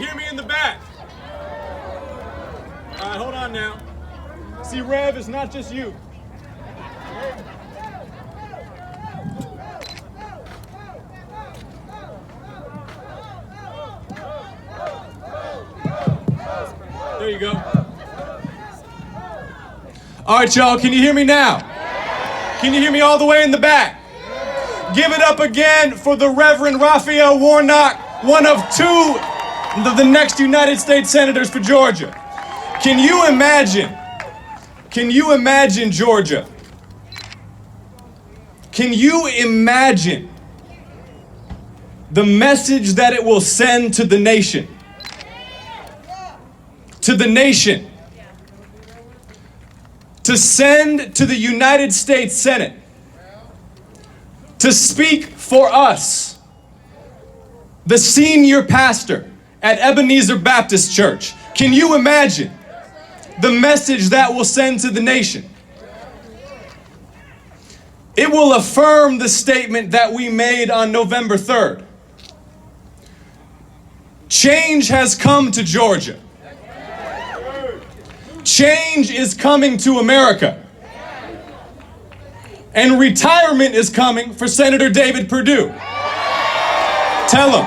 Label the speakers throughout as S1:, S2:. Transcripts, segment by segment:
S1: hear me in the back? All right, hold on now. See, Rev, it's not just you. There you go. All right, y'all, can you hear me now? Can you hear me all the way in the back? Give it up again for the Reverend Raphael Warnock, one of two of the next United States Senators for Georgia. Can you imagine Georgia? Can you imagine the message that it will send to the nation? To the nation. To send to the United States Senate to speak for us, the senior pastor at Ebenezer Baptist Church. Can you imagine the message that will send to the nation? It will affirm the statement that we made on November 3rd. Change has come to Georgia. Change is coming to America. And retirement is coming for Senator David Perdue. Tell him.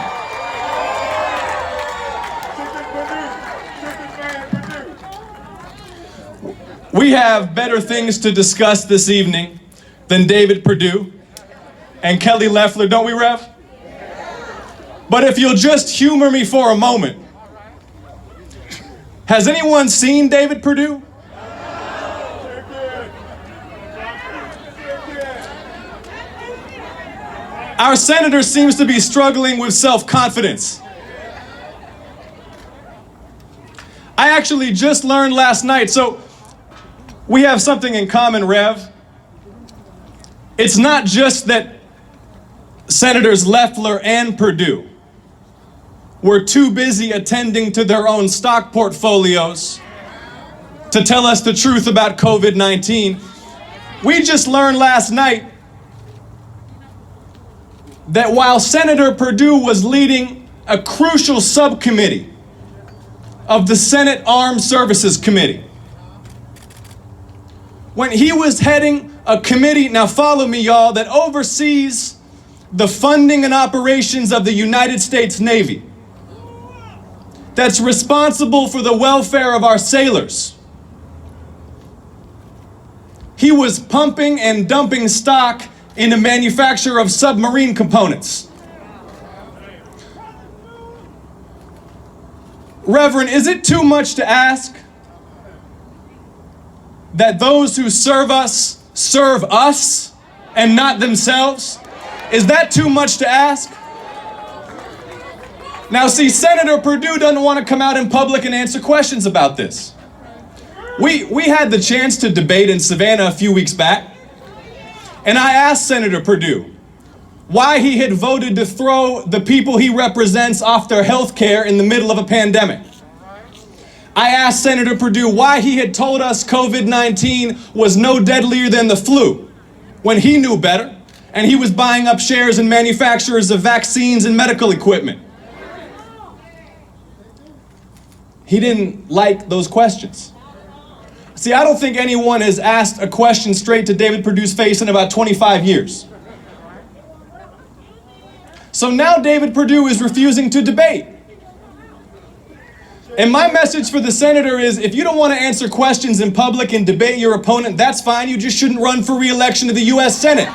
S1: We have better things to discuss this evening than David Perdue and Kelly Loeffler, don't we, Rev? But if you'll just humor me for a moment, has anyone seen David Perdue? Our senator seems to be struggling with self-confidence. I actually just learned last night, so we have something in common, Rev. It's not just that Senators Loeffler and Perdue were too busy attending to their own stock portfolios to tell us the truth about COVID-19. We just learned last night that while Senator Perdue was leading a crucial subcommittee of the Senate Armed Services Committee, when he was heading a committee, now follow me y'all, that oversees the funding and operations of the United States Navy, that's responsible for the welfare of our sailors, he was pumping and dumping stock in the manufacture of submarine components. Reverend, is it too much to ask that those who serve us and not themselves? Is that too much to ask? Now see, Senator Perdue doesn't want to come out in public and answer questions about this. We had the chance to debate in Savannah a few weeks back, and I asked Senator Perdue why he had voted to throw the people he represents off their health care in the middle of a pandemic. I asked Senator Perdue why he had told us COVID-19 was no deadlier than the flu when he knew better, and he was buying up shares in manufacturers of vaccines and medical equipment. He didn't like those questions. See, I don't think anyone has asked a question straight to David Perdue's face in about 25 years. So now David Perdue is refusing to debate. And my message for the senator is, if you don't want to answer questions in public and debate your opponent, that's fine. You just shouldn't run for re-election to the U.S. Senate.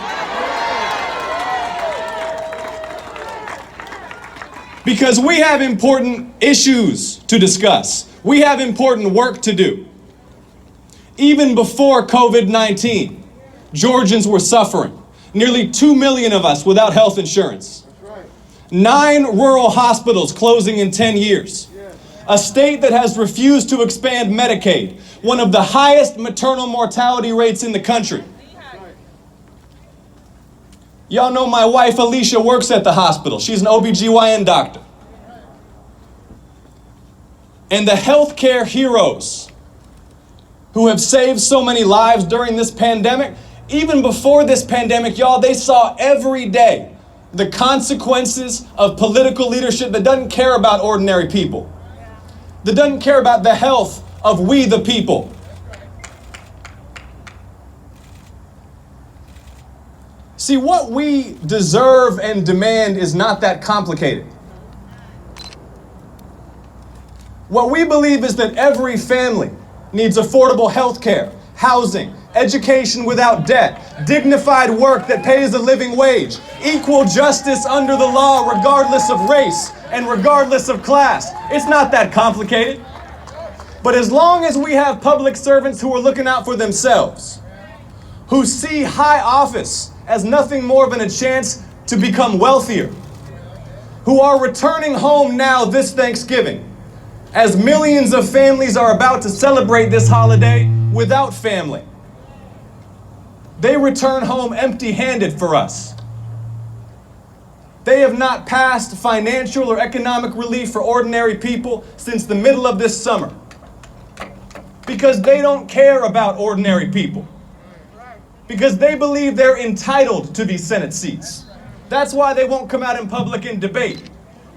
S1: Because we have important issues to discuss. We have important work to do. Even before COVID-19, Georgians were suffering. Nearly 2 million of us without health insurance. 9 rural hospitals closing in 10 years. A state that has refused to expand Medicaid, one of the highest maternal mortality rates in the country. Y'all know my wife Alicia works at the hospital. She's an OBGYN doctor. And the healthcare heroes who have saved so many lives during this pandemic, even before this pandemic, y'all, they saw every day the consequences of political leadership that doesn't care about ordinary people. that doesn't care about the health of we the people. See, what we deserve and demand is not that complicated. What we believe is that every family needs affordable health care, housing, education without debt, dignified work that pays a living wage, equal justice under the law regardless of race and regardless of class. It's not that complicated. But as long as we have public servants who are looking out for themselves, who see high office as nothing more than a chance to become wealthier, who are returning home now this Thanksgiving, as millions of families are about to celebrate this holiday without family. They return home empty-handed for us. They have not passed financial or economic relief for ordinary people since the middle of this summer, because they don't care about ordinary people, because they believe they're entitled to these Senate seats. That's why they won't come out in public and debate.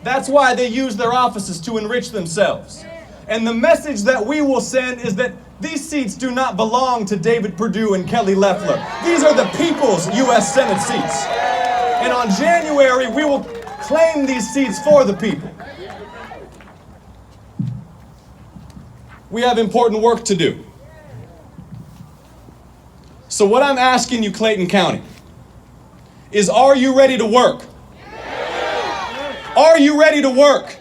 S1: That's why they use their offices to enrich themselves. And the message that we will send is that these seats do not belong to David Perdue and Kelly Loeffler. These are the people's U.S. Senate seats. And on January, we will claim these seats for the people. We have important work to do. So what I'm asking you, Clayton County, is, are you ready to work? Are you ready to work?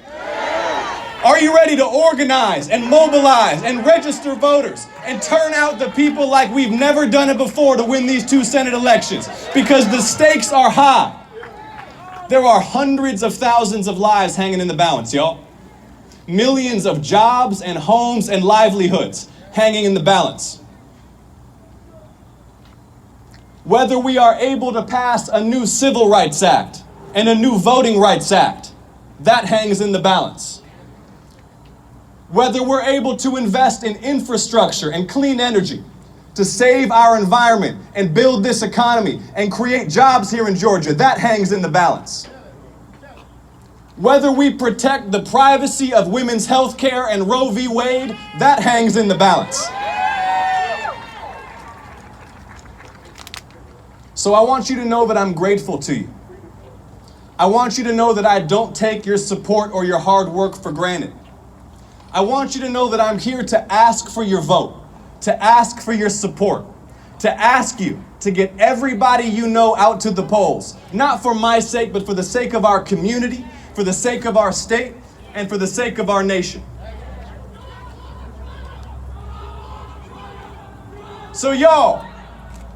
S1: Are you ready to organize and mobilize and register voters and turn out the people like we've never done it before to win these 2 Senate elections? Because the stakes are high. There are hundreds of thousands of lives hanging in the balance, y'all. Millions of jobs and homes and livelihoods hanging in the balance. Whether we are able to pass a new Civil Rights Act and a new Voting Rights Act, that hangs in the balance. Whether we're able to invest in infrastructure and clean energy to save our environment and build this economy and create jobs here in Georgia, that hangs in the balance. Whether we protect the privacy of women's health care and Roe v. Wade, that hangs in the balance. So I want you to know that I'm grateful to you. I want you to know that I don't take your support or your hard work for granted. I want you to know that I'm here to ask for your vote, to ask for your support, to ask you to get everybody you know out to the polls, not for my sake, but for the sake of our community, for the sake of our state, and for the sake of our nation. So y'all,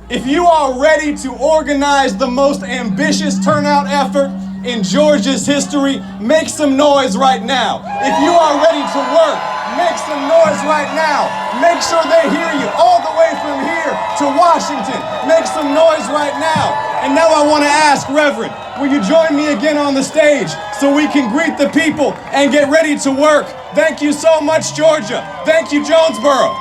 S1: if you are ready to organize the most ambitious turnout effort in Georgia's history, make some noise right now. If you are ready to work, make some noise right now. Make sure they hear you all the way from here to Washington. Make some noise right now. And now I want to ask, Reverend, will you join me again on the stage so we can greet the people and get ready to work? Thank you so much, Georgia. Thank you, Jonesboro.